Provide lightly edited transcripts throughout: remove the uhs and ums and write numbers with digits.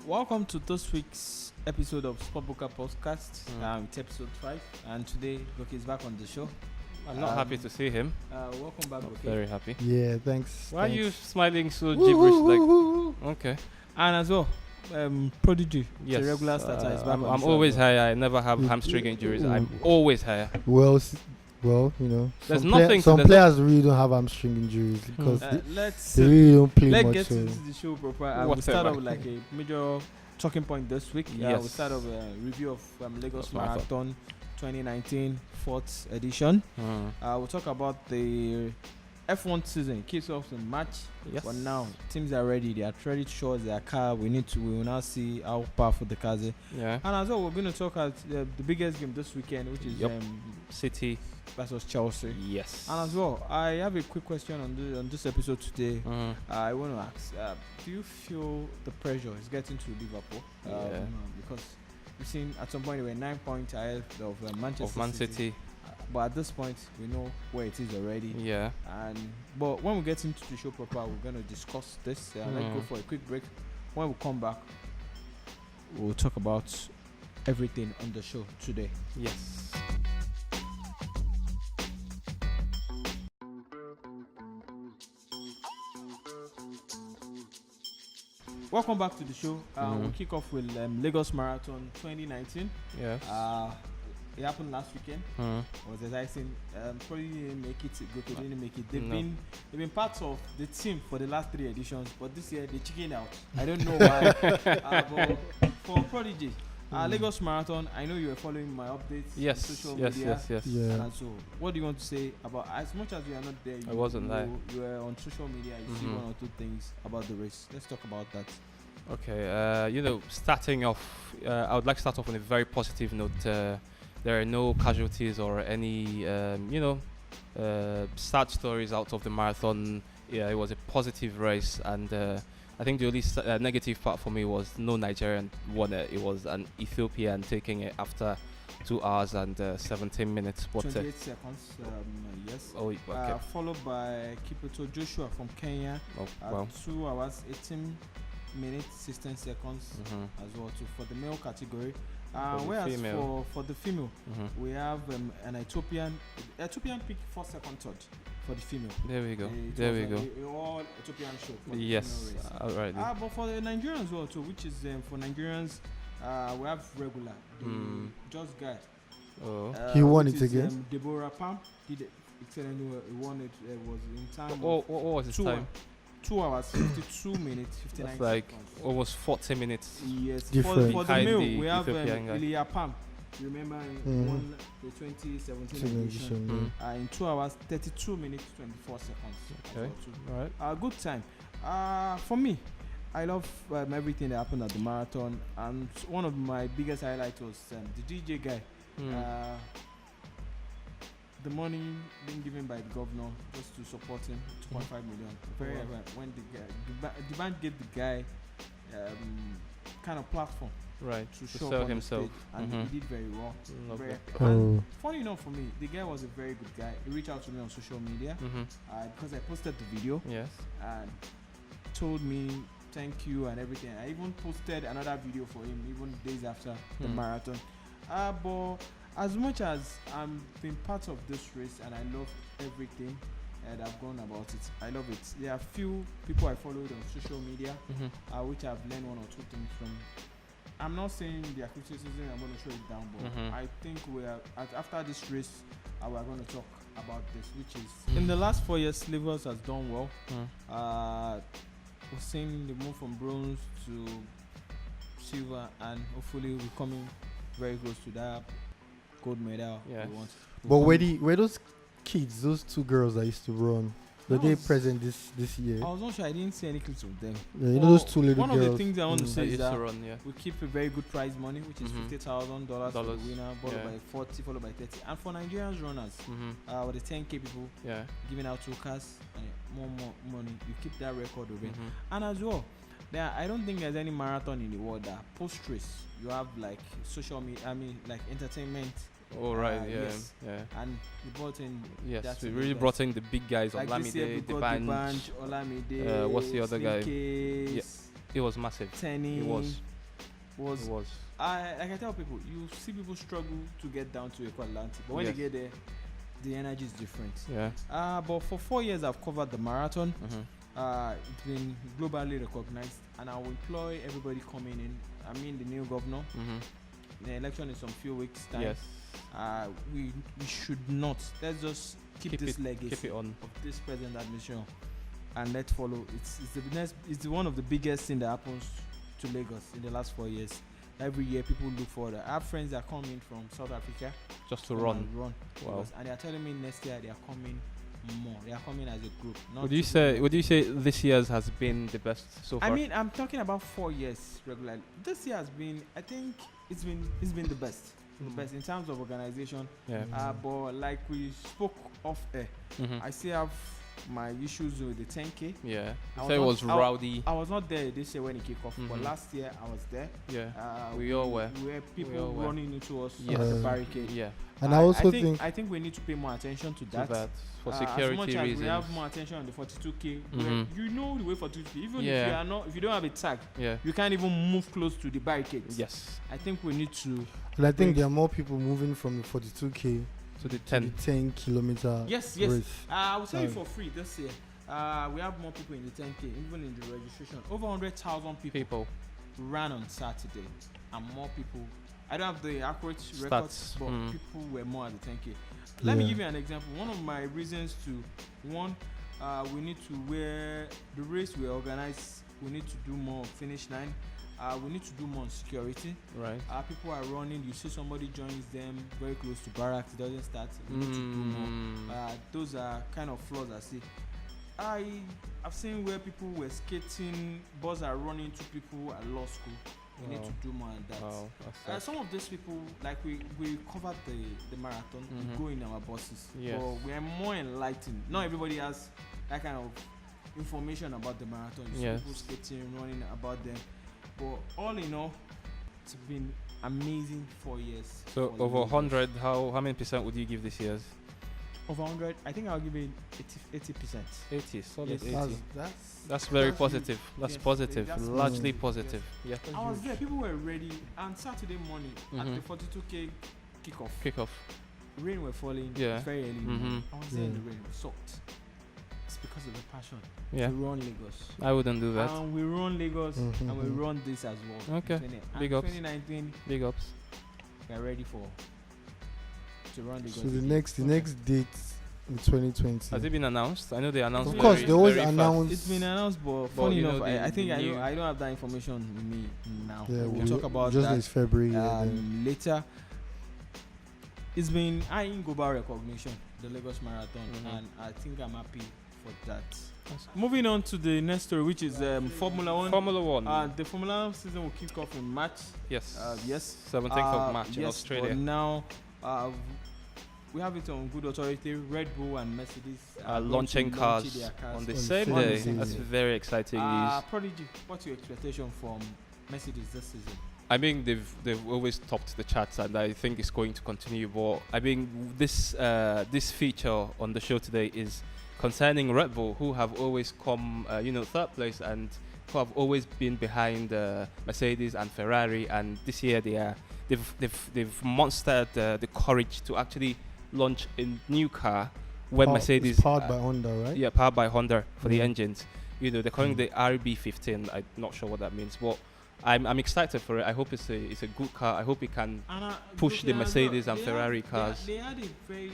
Welcome to this week's episode of Buka podcast. It's episode 5, and today Buka is back on the show. I'm not happy to see him. Welcome back, Buka. Very happy. Yeah, thanks. Why are you thanks. smiling so gibberish? Like, okay. And as well, Prodigy, Yes. the regular starter, is back on the I'm show always as well. higher. I never have hamstring injuries. I'm always higher. Well, you know, There's some nothing. some there's players really don't have hamstring injuries because Let's they really don't play let's much. get So. into the show proper. We'll start Whatever. off with like a major talking point this week. Yes. We'll start off a review of Lagos Marathon. Marathon 2019 4th edition. Mm. We'll talk about the F1 season. It kicks off in March. Yes. But now teams are ready. They are ready to show us their car. We will now see how powerful the cars are. Yeah. And as well, we're going to talk about the biggest game this weekend, which is City versus Chelsea. Yes. And as well, I have a quick question on this episode today. I want to ask: do you feel the pressure is getting to Liverpool? Yeah. Because we've seen at some point they were 9 points ahead of Manchester Of Man City. But at this point, we know where it is already. Yeah. But when we get into the show proper, we're going to discuss this. Let's go for a quick break. When we come back, we'll talk about everything on the show today. Yes. Welcome back to the show. We'll kick off with Lagos Marathon 2019. Yes. It happened last weekend. It was exciting. Probably didn't make it. Goku didn't make it. They've been parts of the team for the last 3 editions, but this year they chickened out. I don't know why. But for Prodigy, Lagos Marathon, I know you were following my updates Yes. on social Yes. media. Yes. Yes. Yeah. And so, what do you want to say about, as much as you are not there, I wasn't there. You were on social media, you see 1 or 2 things about the race. Let's talk about that. Okay. Starting off, I would like to start off on a very positive note. There are no casualties or any, sad stories out of the marathon. Yeah, it was a positive race, and I think the only negative part for me was no Nigerian won it. It was an Ethiopian taking it after 2 hours and 17 minutes. 28 seconds, yes. Oh, okay. Followed by Kipruto Joshua from Kenya Oh, at wow. 2 hours, 18 minutes, 16 seconds as well too, for the male category. For the Whereas female. for the female, we have an Ethiopian picked 4 second third for the female. There we go. It There was we go. a all Ethiopian show for the Yes. female race. All right. But for the Nigerians as well too, which is for Nigerians, we have regular, the Just guy. Oh. He won which it is, again? Deborah Pam did excellently well. He won it. Was in time. What was his 2 time? 2 hours, 52 minutes, 59 That's like seconds. almost 40 minutes. Yes. Different. For the Behind male, the we have Ethiopian guy. Ilya Pam. Remember, he won the 2017 edition. In 2 hours, 32 minutes, 24 seconds. as Okay. well too. All right. Good time. For me, I love everything that happened at the marathon, and one of my biggest highlights was the DJ guy. The money being given by the governor just to support him, 2.5 million. Very when the band gave the guy kind of platform Right. to To show sell up on himself. the stage, and he did very well. Lovely. Very, Oh. and funny enough for me, the guy was a very good guy. He reached out to me on social media because I posted the video Yes. and told me thank you and everything. I even posted another video for him even days after the marathon. But as much as I'm been part of this race and I love everything that I've gone about it, I love it. There are few people I followed on social media which I've learned 1 or 2 things from. I'm not saying their criticism, I'm going to show it down, but I think after this race, we're going to talk about this, which is in the last 4 years, Slivers has done well. We're seeing the move from bronze to silver, and hopefully we're coming very close to that gold medal Yeah. we want. But were those kids, those 2 girls that used to run, were they present this year? I was not sure. I didn't see any clips of them. Yeah, you know those 2 little One girls. of the things I want to They say is used to that run, yeah. we keep a very good prize money, which is $50,000 for the Dollars, winner, followed yeah. by 40, followed by 30. And for Nigerians runners, with the 10K people Yeah. giving out 2 cars and more money, you keep that record of it. And as well, I don't think there's any marathon in the world that post race you have like social media, like entertainment. Oh, right. Yeah. Yes. Yeah. And we brought in. Yes. that's We the really best. brought in the big guys. Like this year we Olamide, the got band. Olamide. What's the other guy? Case, It was massive. Tenny. It was. was It was. like I tell people, you see people struggle to get down to Equalanti, but when Yes. they get there, the energy is different. Yeah. But for 4 years, I've covered the marathon. Mm-hmm. It's been globally recognized, and I will employ everybody coming in. I mean, the new governor. Mm-hmm. The election is some few weeks time. Yes. We should not. Let's just keep this legacy Keep it on. of this present administration, and let's follow. It's the next. It's one of the biggest thing that happens to Lagos in the last 4 years. Every year, people look forward. I have friends that come in from South Africa Just to come run. and run. Wow. Lagos, and they are telling me next year they are coming more. They are coming as a group. Not Would you two say? group. Would you say this year's has been the best so far? I mean, I'm talking about 4 years regularly. This year has been. I think it's been the best. The best in terms of organization. yeah. But like we spoke off air, Mm-hmm. I still have my issues with the 10K. Yeah. I You was say it not- was rowdy. I was not there this year when it kicked off, but Mhm. last year I was there. Yeah. Uh, We all were. We were all people were. running into us Yes. at the barricade. Yeah. And I also think I think we need to pay more attention to So that. that for As security much as reasons. we have more attention on the 42K, Mhm. you know the way 42K. Even Yeah. if you don't have a tag, Yeah. you can't even move close to the barricades. Yes. I think we need to. and I think Wait. there are more people moving from the 42K So the to 10. the 10-kilometer Yes. race. I will tell you Sorry. for free this year. We have more people in the 10K, even in the registration. Over 100,000 people ran on Saturday, and more people. I don't have the accurate records, Stats. but Mm. people were more at the 10K. Let me Yeah. give you an example. One of my reasons to we need to wear the race we organize. We need to do more finish line. We need to do more on security. Right. People are running. You see somebody joins them very close to barracks. It doesn't start. We need to do more. Mm. Those are kind of flaws I see. I've seen where people were skating, bus are running to people at law school. We need Wow. to do more on that. Wow. That's sad. Some of these people, like we covered the marathon, Mhm. we go in our buses. Yes. But we are more enlightened. Not everybody has that kind of information about the marathon. You see Yes. people skating, running about them. But all in all, it's been amazing 4 years. So for over Lagos. 100, how many percent would you give this year's? Over 100, I think I'll give it 80%. 80. Solid Yes. 80. That's That's very that's positive. That's Yes, positive. that's Largely positive. positive. Yeah. I was there. People were ready. And Saturday morning at Mhm. the 42K kickoff, Kickoff. rain were falling. Yeah. Very early. in the Mhm. morning. I was there in Yeah. the rain. Soaked. It's because of the passion. Yeah. We run Lagos. I wouldn't do that. And we run Lagos, Mhm. and we run this as well. Okay. And Big ups. 2019, Big ups. we are ready to run Lagos. so the again. next date in 2020. Has it been announced? I know they announced. Of very- course, they always very fast. announce. It's been announced, but But funny you know enough, the- I think the I new- don't have that information with me now. Yeah, we'll talk about just that this February. yeah, then. later. It's been high in global recognition, the Lagos Marathon, Mhm. and I think I'm happy for that. That's- Moving on to the next story, which is Formula One. Formula One. The Formula One season will kick off in March. yes. Yes. 17th of March in yes, Australia. But now, we have it on good authority. Red Bull and Mercedes Are going launching to cars launch their cars. on the On same the day. same That's day. very exciting news. Prodigy, what's your expectation from Mercedes this season? I mean, they've always topped the charts, and I think it's going to continue. But I mean, this feature on the show today is concerning Red Bull, who have always come, third place, and who have always been behind Mercedes and Ferrari. And this year they've monstered the courage to actually launch a new car when It's Mercedes powered by Honda, right? yeah, powered by Honda for the Mm. engines. They're calling the RB15. I'm not sure what that means, but I'm excited for it. I hope it's a good car. I hope it can push the Mercedes and Ferrari cars. They had a very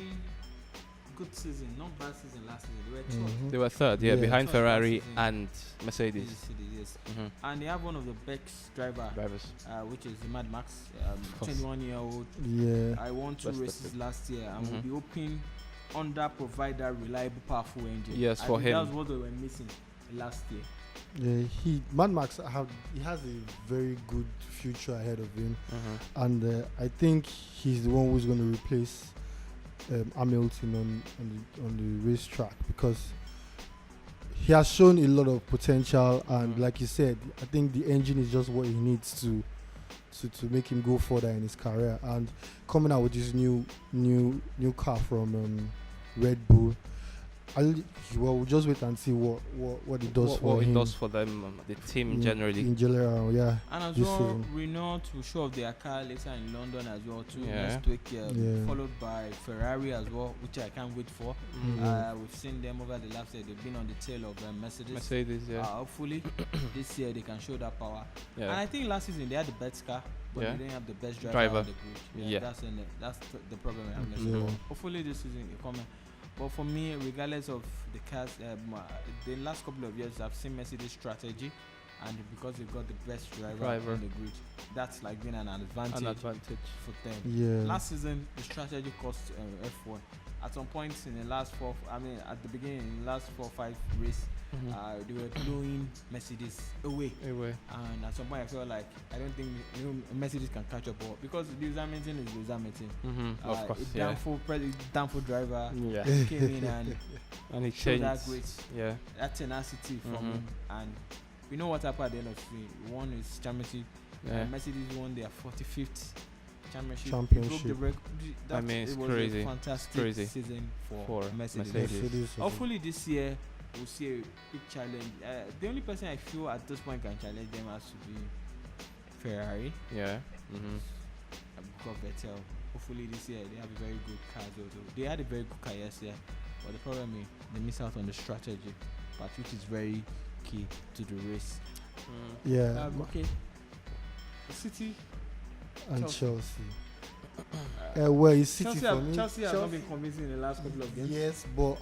good season, not bad season last season. They were top. Mhm. They were third, Yeah. behind Third Ferrari last season. and Mercedes. Yes. hmm And they have one of the best drivers, Drivers. which is the Mad Max, course. 21-year-old. Yeah. I won 2 Best races of it. last year, and Mhm. will be hoping Honda provide that reliable, powerful engine. Yes, I for think him. That's what they were missing last year. Yeah, Mad Max he has a very good future ahead of him, hmm and I think he's the one who's going to replace Hamilton on the racetrack, because he has shown a lot of potential, and Mhm. like you said, I think the engine is just what he needs to make him go further in his career. And coming out with this new car from Red Bull, We'll just wait and see what it does for what him. it does for them, the team generally. In general, yeah. And as this well, season. Renault will show off their car later in London as well too Yeah. next week. Yeah. Followed by Ferrari as well, which I can't wait for. We've seen them over the last year. They've been on the tail of Mercedes, yeah. Hopefully, this year they can show that power. And Yeah. I think last season they had the best car, but Yeah. they didn't have the best Driver. driver on the grid. Yeah. That's the problem we have. Yeah. Hopefully this season it coming. But for me, regardless of the cars, the last couple of years I've seen Mercedes strategy, and because they've got the best driver on the grid, that's like been an advantage for them. Yeah. Last season, the strategy cost F1. At some point in the last at the beginning, in the last 4 or 5 races, they were blowing Mercedes away. And at some point, I felt like I don't think Mercedes can catch up, because Lewis Hamilton is Lewis Hamilton. Of course, Downfall driver Yeah. came in And he showed changed. that tenacity from him, and we know what happened at the end of the day. He won his championship. Yeah. Mercedes won their 45th championship. He Championship. broke the record. I mean, it's it was crazy. a fantastic Crazy. season for Mercedes. Mercedes. Hopefully this year we'll see a big challenge. The only person I feel at this point can challenge them has to be Ferrari. Yeah. Buka Vettel. Hopefully this year they have a very good car. They had a very good car yesterday, but the problem is they miss out on the strategy part, which is very key to the race. Yeah. Okay. City And Chelsea. Chelsea. Well, it's City Chelsea, for me. Chelsea has not been convincing in the last couple of games. Yes, but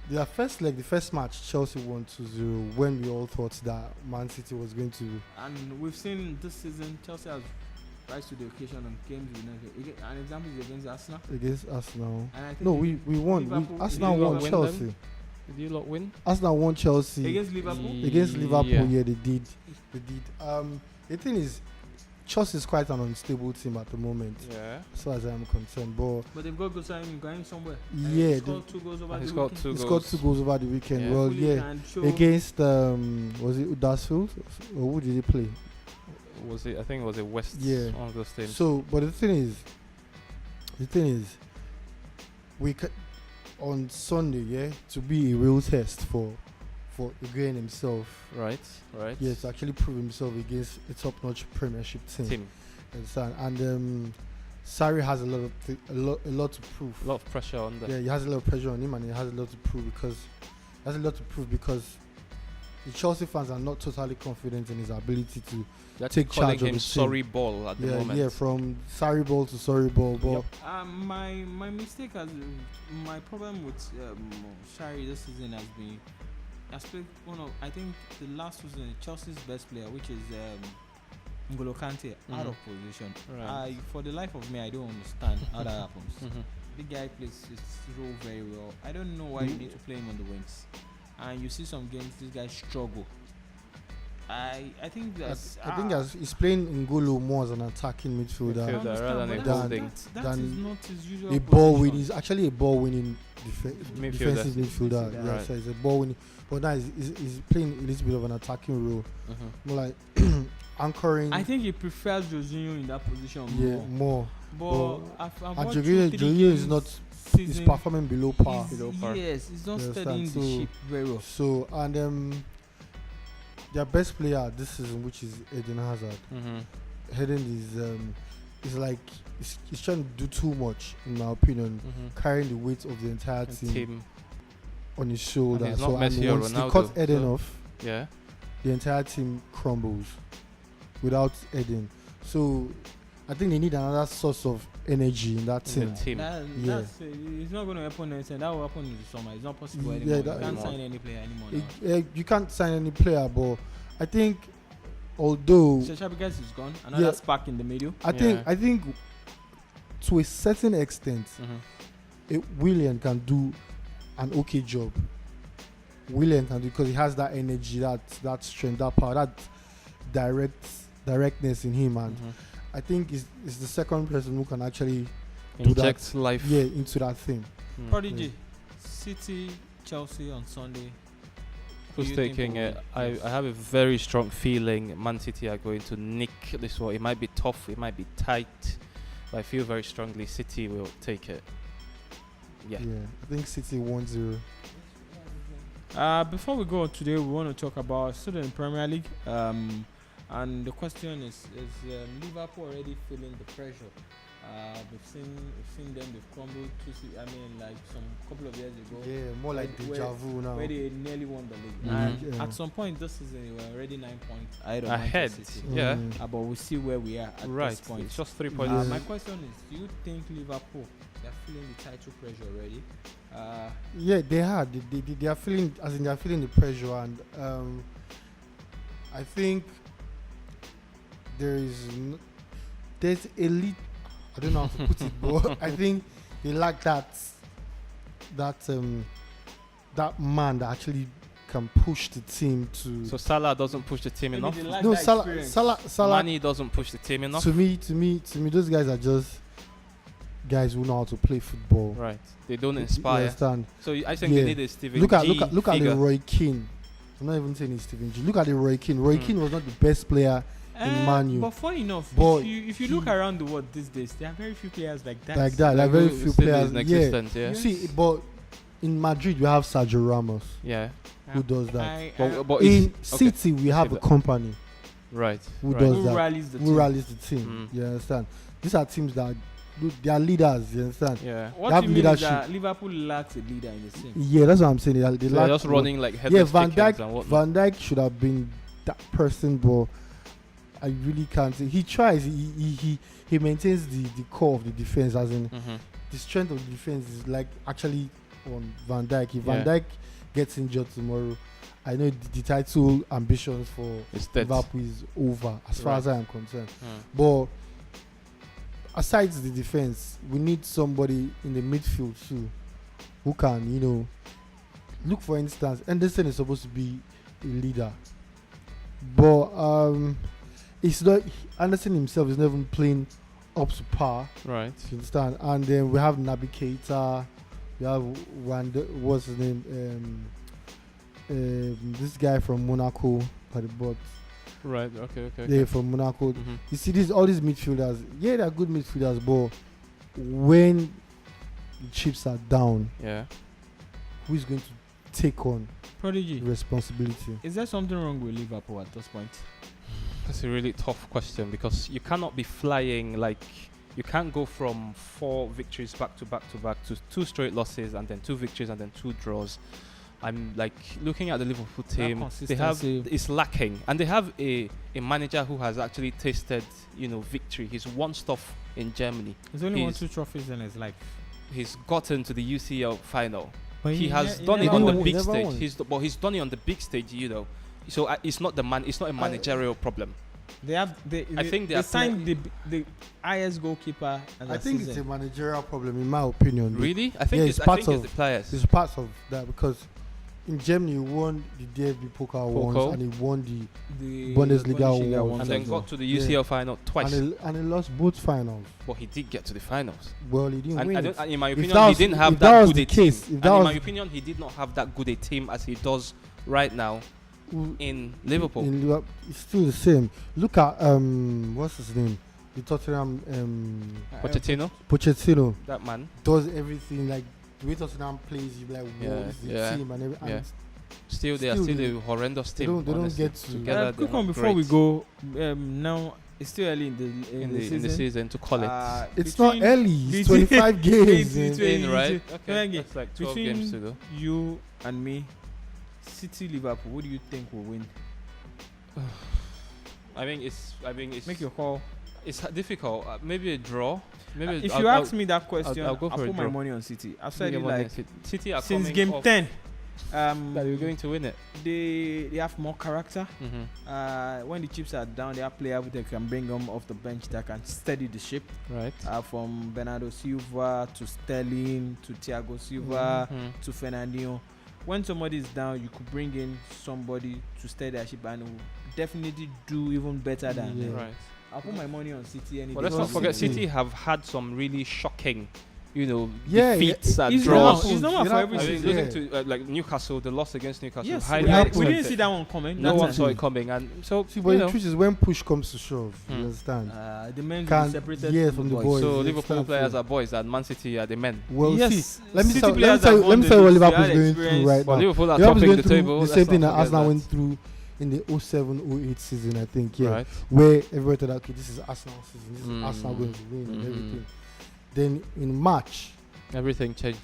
their first leg, the first match, Chelsea won 2-0 when we all thought that Man City was going to. And we've seen this season Chelsea has rise to the occasion on games. An example is against Arsenal. Against Arsenal. And I think No, we won. Liverpool- Arsenal Liverpool won win Chelsea. them? Did you lot win? Arsenal won Chelsea. Against Liverpool. Against Liverpool, Yeah. yeah, they did. The thing is, Chelsea is quite an unstable team at the moment, Yeah. as far as I'm concerned. But But they've got good signing going somewhere. yeah, He scored 2 goals over And the he's got weekend. 2 he goals. scored 2 goals over the weekend. Yeah. Well, Hopefully yeah, he can show- against was it Huddersfield or who did he play? Was it? I think it was a West. Yeah. One of those teams. So, but the thing is, we on Sunday, yeah, to be a real test for Iguain himself. Right. Yeah, to actually prove himself against a top-notch Premiership team. Understand? And Sarri has a lot to prove. A lot of pressure on them. Yeah, he has a lot of pressure on him, and he has a lot to prove because the Chelsea fans are not totally confident in his ability to They're take calling charge of him the team. sorry ball at the moment. Yeah, from Sarri ball to sorry ball. But my mistake has my problem with Shari this season has been I think the last season Chelsea's best player, which is N'Golo Kante, out of position. Right. For the life of me, I don't understand how that happens. The guy plays his role very well. I don't know why you need to play him on the wings. And you see some games this guy struggle. I think that's I think as he's playing N'Golo more as an attacking midfielder. Midfielder. rather than a but holding. that than is not his usual A ball position. winning is actually a ball winning Midfielder. defensive midfielder. Midfielder. Yeah, Right. so it's a ball winning. But now he's playing a little bit of an attacking role, more like anchoring. I think he prefers Jorginho in that position more. But I've And watched Jorginho 2-3 is games not. season. He's performing below par. Below par. Yes, he's not You studying understand? the So- ship very well. So and their best player this season, which is Eden Hazard, Eden is like he's trying to do too much, in my opinion, carrying the weight of the entire team on his shoulder. And he's not So Messi or once they Ronaldo, cut Eden so- off, Yeah. the entire team crumbles without Eden. So I think they need another source of energy in that In team. the team. That's it's not going to happen anything. That will happen in the summer. It's not possible Yeah, anymore. You that- can't anymore. sign any player anymore now. You can't sign any player, but I think although So Fabregas is gone. Another spark in the middle. I think to a certain extent, Willian can do an okay job. Willian can do because he has that energy, that strength, that power, that directness in him, and I think is the second person who can actually do that. Inject life. Yeah, into that thing. Prodigy, City, Chelsea on Sunday. Who's Do you think taking we it? will I win? have a very strong feeling Man City are going to nick this one. It might be tough, it might be tight, but I feel very strongly City will take it. Yeah, I think City 1-0. Before we go today, we want to talk about still in Premier League. And the question is Liverpool already feeling the pressure? We've seen them. They've crumbled. Like some couple of years ago. Yeah, more like deja vu now. Where they nearly won the league. And at some point this season, they were already 9 points ahead. City. Yeah. But we see where we are at this point. It's just 3 points. My question is: do you think Liverpool they're feeling the title pressure already? Yeah, they are. They are feeling, as in they are feeling the pressure, and I think there's elite. I don't know how to put it, but I think they lack that man that actually can push the team to. So Salah doesn't push the team enough. No, Salah. Mane doesn't push the team enough. To me, those guys are just guys who know how to play football. Right. They don't inspire. You understand? So I think they need a Steven Look at figure. the Roy Keane. I'm not even saying it's Steven G. Look at the Roy Keane. Roy Keane was not the best player in Man U. But funny enough, if you look around the world these days, there are very few players like that. Like very few players. In existence, yeah. See, but in Madrid we have Sergio Ramos. Yeah. Who does that? But in City we have a company. Right. Who does that? Who rallies the team. You understand? These are teams that they are leaders. You understand? Yeah. What you mean is that Liverpool lacks a leader in the team. Yeah, that's what I'm saying. They're just running like headless Van chickens and whatnot. Van Dijk should have been that person, but I really can't say. He tries. He maintains the core of the defense, as in the strength of the defense is like actually on Van Dijk. If Van Dijk gets injured tomorrow, I know the title ambitions for Liverpool is over as far as I am concerned. But aside the defense, we need somebody in the midfield too who can, look, for instance, Henderson is supposed to be a leader, but it's not. Anderson himself is not even playing up to par. Right. You understand? And then we have Naby Keita. We have what's his name? This guy from Monaco at the bot. Right. Okay. Yeah, from Monaco. You see, all these midfielders. Yeah, they're good midfielders, but when the chips are down, who is going to take on Prodigy responsibility? Is there something wrong with Liverpool at this point? That's a really tough question, because you cannot be flying like you can't go from 4 victories back to back to 2 straight losses and then 2 victories and then 2 draws. I'm like looking at the Liverpool team. It's lacking, and they have a manager who has actually tasted victory. He's won stuff in Germany. He's only won 2 trophies in his life. He's gotten to the UCL final. But he has done it on the big stage. He's done it on the big stage, So it's not it's not a managerial problem. They signed the highest goalkeeper. I think it's a managerial problem, in my opinion. Really? I think it's the players. It's part of that, because in Germany he won the DFB Pokal once, and he won the Bundesliga once, and then got to the UCL final twice. And he lost both finals. But he did get to the finals. Well, he didn't win. In my opinion, he didn't have that good a team. In my opinion, he did not have that good a team as he does right now in Liverpool. It's still the same. Look at what's his name? The Tottenham Pochettino. That man does everything. Like the way Tottenham plays, you be like, whoa, this is the team and everything. Yeah. Still, they are still a horrendous team. They don't get to. Quick one before we go. Now it's still early in the season to call it. It's not early. It's 25 games. Right? Okay. That's like 12 games to go. You and me, City, Liverpool. What do you think will win? I think it's. Make your call. It's difficult. Maybe a draw. Maybe if you ask me that question, I'll put my money on City. I've said it like City are since game 10. That you're going to win it. They have more character. When the chips are down, they have players that can bring them off the bench that can steady the ship. Right. From Bernardo Silva to Sterling to Thiago Silva to Fernandinho. When somebody is down, you could bring in somebody to steady their ship and will definitely do even better than them. Right. I'll put my money on City. But let's not forget, City have had some really shocking defeats and It's draws. normal. It's normal for every I mean, season. losing to like Newcastle, the loss against Newcastle. Yes, highly we we didn't unexpected. see that one coming. No that one time. saw it coming, and so See, but the truth is, when push comes to shove, you Hmm. understand? The men will be Can separated from the boys. boys. so you Liverpool understand? players are boys, and Man City are the men. Well, Yes, see, let me City tell players you have won what the league, Liverpool they is had going through experience. right But now. Liverpool are Liverpool's topping going the through table. the let's same thing not that forget Arsenal that. went through in the 07-08 season, I think, Right. where everybody thought, okay, this is Arsenal season, this is Arsenal Mm. going to win and Mhm. everything. Then in March, Everything changed.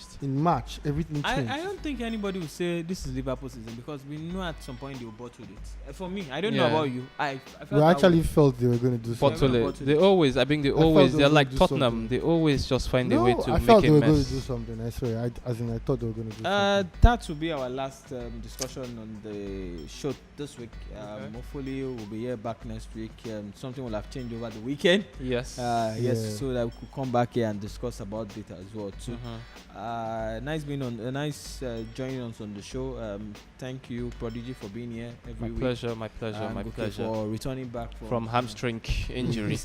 everything changed. I don't think anybody will say this is Liverpool season because we know at some point they will bottle it. For me, I don't know Yeah. about you. I felt We that actually way. felt they were going to do something. Bottle gonna it. bottle They it. always, I think they felt always, they they're were like gonna do Tottenham. something. They always just find a No, way to I make felt a they were going to mess. do something. I swear, I thought they were going to do something. That will be our last discussion on the show this week. Okay. Hopefully, we'll be here back next week. Something will have changed over the weekend. Yes. Yes, Yeah. so that we could come back here and discuss about it as well too. Mhm. Nice being on, nice joining us on the show. Thank you, Prodigy, for being here every My week. pleasure. My pleasure. And My Buka pleasure. for returning back From hamstring injury.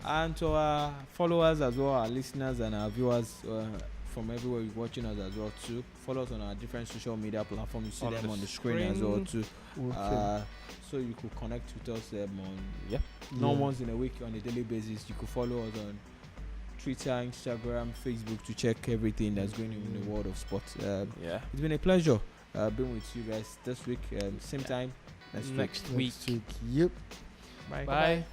And to our followers as well, our listeners and our viewers from everywhere you're watching us as well too. Follow us on our different social media platforms. You see On them the on the screen as well screen. too. Okay. So you could connect with us on Yep. not once in a week, on a daily basis. You could follow us on Twitter, Instagram, Facebook to check everything that's going on in the world of sports. Yeah. It's been a pleasure being with you guys this week. Same time next week. Next week. Yep. Bye. Bye.